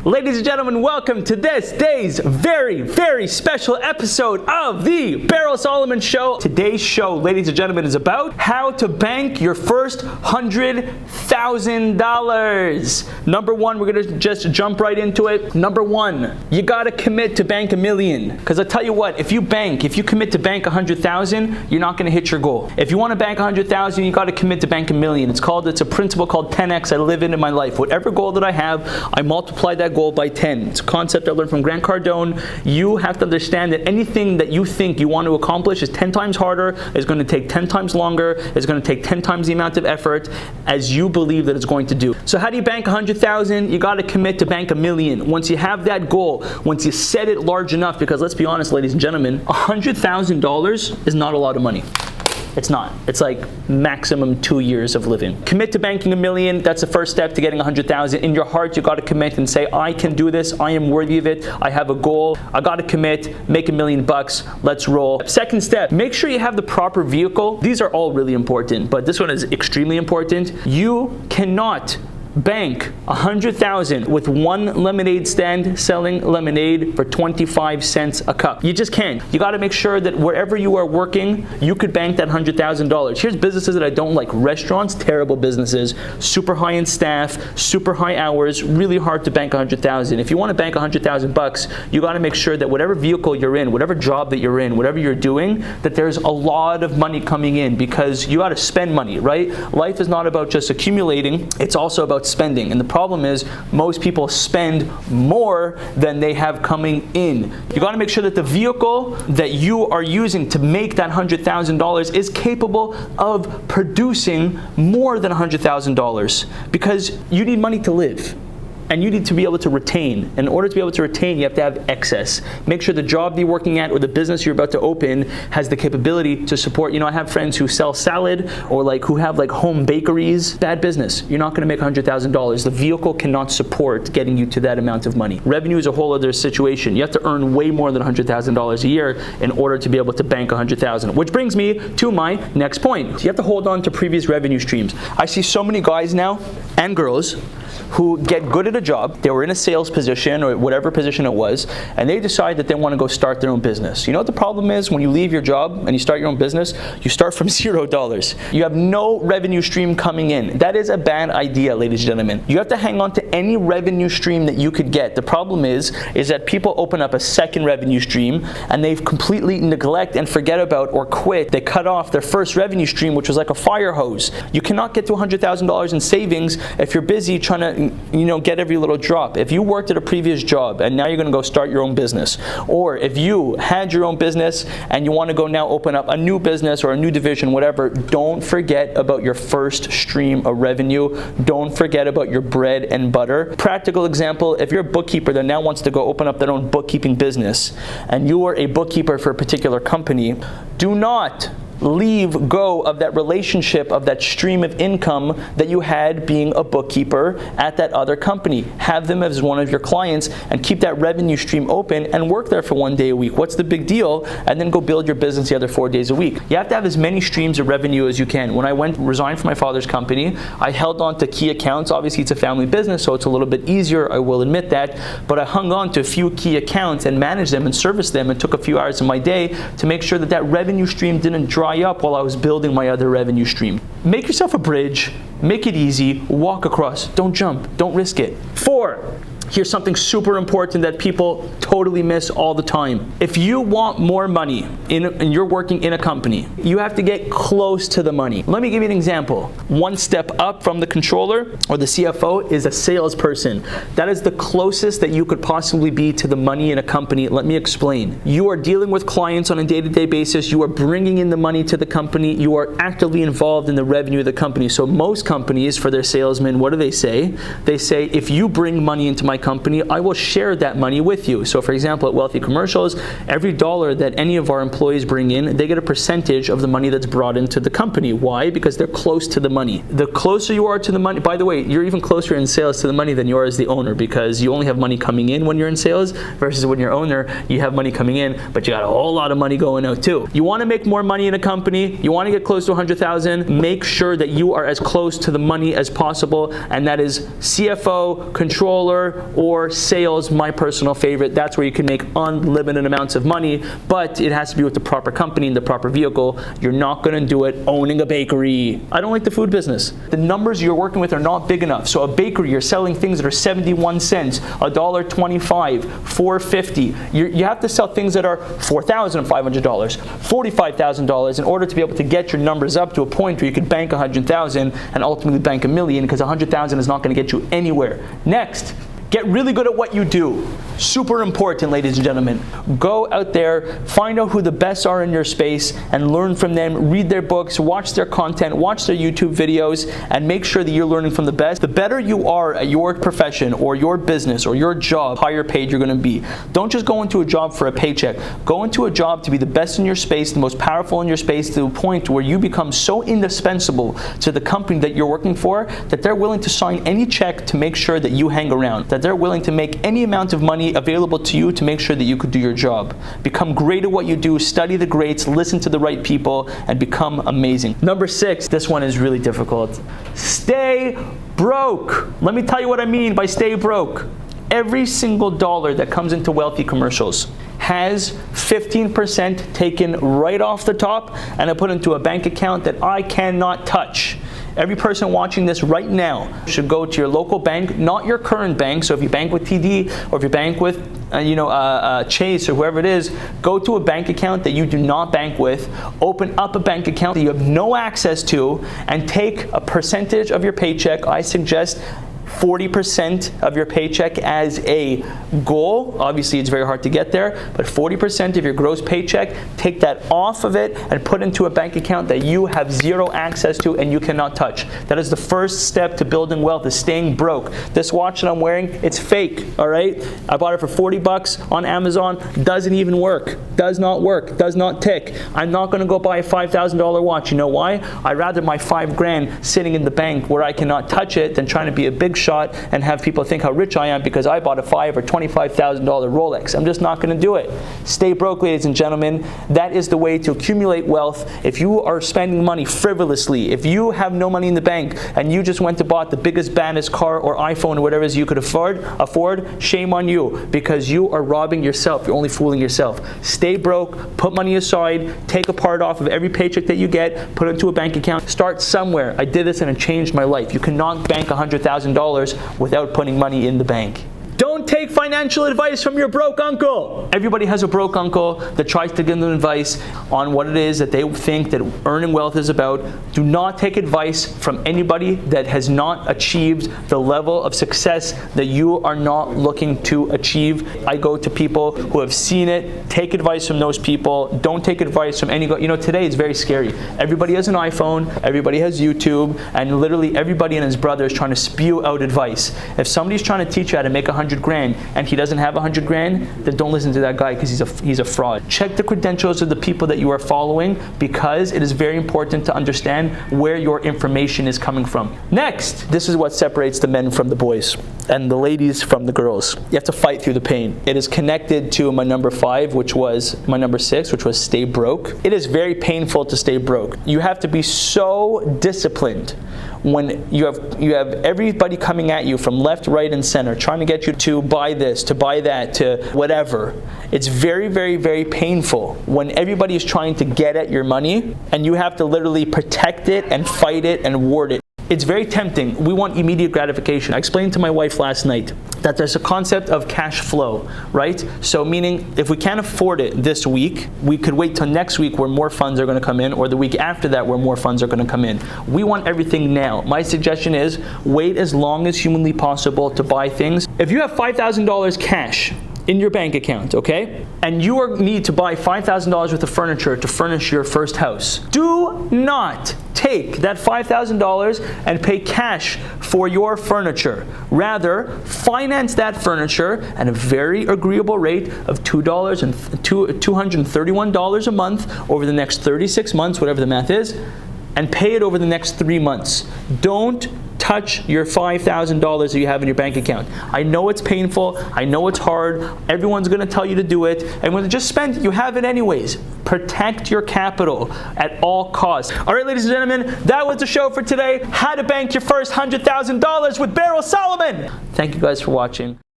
Ladies and gentlemen, welcome to this day's very, very special episode of the Berel Solomon Show. Today's show, ladies and gentlemen, is about how to bank your first $100,000. Number one, we're going to just jump right into it. Number one, you got to commit to bank $1 million. Because I tell you what, if you commit to bank 100,000, you're not going to hit your goal. If you want to bank 100,000, you got to commit to bank $1 million. It's a principle called 10x. I live it in my life. Whatever goal that I have, I multiply that goal by 10. It's a concept I learned from Grant Cardone. You have to understand that anything that you think you want to accomplish is 10 times harder, is going to take 10 times longer, is going to take 10 times the amount of effort as you believe that it's going to do. So how do you bank 100,000? You got to commit to bank $1 million. Once you have that goal, once you set it large enough, because let's be honest, ladies and gentlemen, $100,000 is not a lot of money. It's not. It's like maximum 2 years of living. Commit to banking $1 million. That's the first step to getting 100,000. In your heart, you got to commit and say, I can do this. I am worthy of it. I have a goal. I got to commit, make $1 million bucks. Let's roll. Second step, make sure you have the proper vehicle. These are all really important, but this one is extremely important. You cannot bank 100,000 with one lemonade stand selling lemonade for 25 cents a cup. You just can't. You got to make sure that wherever you are working, you could bank that $100,000. Here's businesses that I don't like. Restaurants, terrible businesses, super high in staff, super high hours, really hard to bank 100,000. If you want to bank 100,000 bucks, you got to make sure that whatever vehicle you're in, whatever job that you're in, whatever you're doing, that there's a lot of money coming in, because you got to spend money, right? Life is not about just accumulating. It's also about spending. And the problem is most people spend more than they have coming in. You got to make sure that the vehicle that you are using to make that $100,000 is capable of producing more than $100,000, because you need money to live. And you need to be able to retain. In order to be able to retain, you have to have excess. Make sure the job you're working at or the business you're about to open has the capability to support. You know, I have friends who sell salad or who have home bakeries. Bad business. You're not going to make $100,000. The vehicle cannot support getting you to that amount of money. Revenue is a whole other situation. You have to earn way more than $100,000 a year in order to be able to bank $100,000. Which brings me to my next point. You have to hold on to previous revenue streams. I see so many guys now and girls who get good at a job. They were in a sales position or whatever position it was, and they decide that they want to go start their own business. You know what the problem is? When you leave your job and you start your own business, you start from $0. You have no revenue stream coming in. That is a bad idea, ladies and gentlemen. You have to hang on to any revenue stream that you could get. The problem is that people open up a second revenue stream and they completely neglect and forget about or quit. They cut off their first revenue stream, which was like a fire hose. You cannot get to $100,000 in savings if you're busy trying to get every little drop. If you worked at a previous job and now you're going to go start your own business, or if you had your own business and you want to go now open up a new business or a new division, whatever, don't forget about your first stream of revenue. Don't forget about your bread and butter. Practical example, if you're a bookkeeper that now wants to go open up their own bookkeeping business and you are a bookkeeper for a particular company, do not leave go of that relationship, of that stream of income that you had being a bookkeeper at that other company. Have them as one of your clients and keep that revenue stream open and work there for 1 day a week. What's the big deal? And then go build your business the other 4 days a week. You have to have as many streams of revenue as you can. When I resigned from my father's company, I held on to key accounts. Obviously, it's a family business, so it's a little bit easier, I will admit that, but I hung on to a few key accounts and managed them and serviced them and took a few hours of my day to make sure that that revenue stream didn't dry up while I was building my other revenue stream. Make yourself a bridge, make it easy, walk across, don't jump, don't risk it. 4, here's something super important that people totally miss all the time. If you want more money and you're working in a company, you have to get close to the money. Let me give you an example. One step up from the controller or the CFO is a salesperson. That is the closest that you could possibly be to the money in a company. Let me explain. You are dealing with clients on a day-to-day basis. You are bringing in the money to the company. You are actively involved in the revenue of the company. So most companies, for their salesmen, what do they say? They say, if you bring money into my company, I will share that money with you. So for example, at Wealthy Commercials, every dollar that any of our employees bring in, they get a percentage of the money that's brought into the company. Why? Because they're close to the money. The closer you are to the money, by the way, you're even closer in sales to the money than you are as the owner, because you only have money coming in when you're in sales versus when you're owner, you have money coming in, but you got a whole lot of money going out too. You want to make more money in a company, you want to get close to 100,000, make sure that you are as close to the money as possible, and that is CFO, controller, or sales, my personal favorite. That's where you can make unlimited amounts of money, but it has to be with the proper company and the proper vehicle. You're not going to do it owning a bakery. I don't like the food business. The numbers you're working with are not big enough. So a bakery, you're selling things that are 71 cents, $1.25, $4.50. You have to sell things that are $4,500, $45,000 in order to be able to get your numbers up to a point where you could bank 100,000 and ultimately bank $1 million, because 100,000 is not going to get you anywhere. Next, get really good at what you do. Super important, ladies and gentlemen. Go out there, find out who the best are in your space and learn from them. Read their books, watch their content, watch their YouTube videos, and make sure that you're learning from the best. The better you are at your profession or your business or your job, higher paid you're going to be. Don't just go into a job for a paycheck. Go into a job to be the best in your space, the most powerful in your space, to a point where you become so indispensable to the company that you're working for that they're willing to sign any check to make sure that you hang around, that they're willing to make any amount of money available to you to make sure that you could do your job. Become great at what you do, study the greats, listen to the right people, and become amazing. Number 6, this one is really difficult. Stay broke. Let me tell you what I mean by stay broke. Every single dollar that comes into wealthy commercials has 15% taken right off the top and I put into a bank account that I cannot touch. Every person watching this right now should go to your local bank, not your current bank. So if you bank with TD or if you bank with Chase or whoever it is, go to a bank account that you do not bank with, open up a bank account that you have no access to, and take a percentage of your paycheck. I suggest 40% of your paycheck as a goal. Obviously, it's very hard to get there, but 40% of your gross paycheck, take that off of it and put into a bank account that you have zero access to and you cannot touch. That is the first step to building wealth, is staying broke. This watch that I'm wearing, it's fake, all right? I bought it for 40 bucks on Amazon. Doesn't even work. Does not work. Does not tick. I'm not going to go buy a $5,000 watch. You know why? I'd rather my $5,000 sitting in the bank where I cannot touch it than trying to be a big shot and have people think how rich I am because I bought a $5,000 or $25,000 Rolex. I'm just not going to do it. Stay broke, ladies and gentlemen. That is the way to accumulate wealth. If you are spending money frivolously, if you have no money in the bank and you just went to bought the biggest, baddest car or iPhone or whatever it is you could afford, shame on you, because you are robbing yourself. You're only fooling yourself. Stay broke, put money aside, take a part off of every paycheck that you get, put it into a bank account, start somewhere. I did this and it changed my life. You cannot bank $100,000 without putting money in the bank. Don't take financial advice from your broke uncle. Everybody has a broke uncle that tries to give them advice on what it is that they think that earning wealth is about. Do not take advice from anybody that has not achieved the level of success that you are not looking to achieve. I go to people who have seen it. Take advice from those people. Don't take advice from any, today it's very scary. Everybody has an iPhone, everybody has YouTube, and literally everybody and his brother is trying to spew out advice. If somebody's trying to teach you how to make $100,000 and he doesn't have $100,000, then don't listen to that guy because he's a fraud. Check the credentials of the people that you are following, because it is very important to understand where your information is coming from. Next, this is what separates the men from the boys and the ladies from the girls. You have to fight through the pain. It is connected to my number 5, which was my number 6, which was stay broke. It is very painful to stay broke. You have to be so disciplined when you have everybody coming at you from left, right, and center, trying to get you to buy this, to buy that, to whatever. It's very, very, very painful when everybody is trying to get at your money and you have to literally protect it and fight it and ward it. It's very tempting. We want immediate gratification. I explained to my wife last night that there's a concept of cash flow, right? So meaning if we can't afford it this week, we could wait till next week where more funds are going to come in, or the week after that where more funds are going to come in. We want everything now. My suggestion is wait as long as humanly possible to buy things. If you have $5,000 cash in your bank account, okay, and you need to buy $5,000 worth of furniture to furnish your first house, do not take that $5,000 and pay cash for your furniture. Rather, finance that furniture at a very agreeable rate of $231 a month over the next 36 months, whatever the math is, and pay it over the next 3 months. Don't touch your $5,000 that you have in your bank account. I know it's painful. I know it's hard. Everyone's going to tell you to do it. And when you just spend it, you have it anyways. Protect your capital at all costs. All right, ladies and gentlemen, that was the show for today. How to bank your first $100,000 with Berel Solomon. Thank you guys for watching.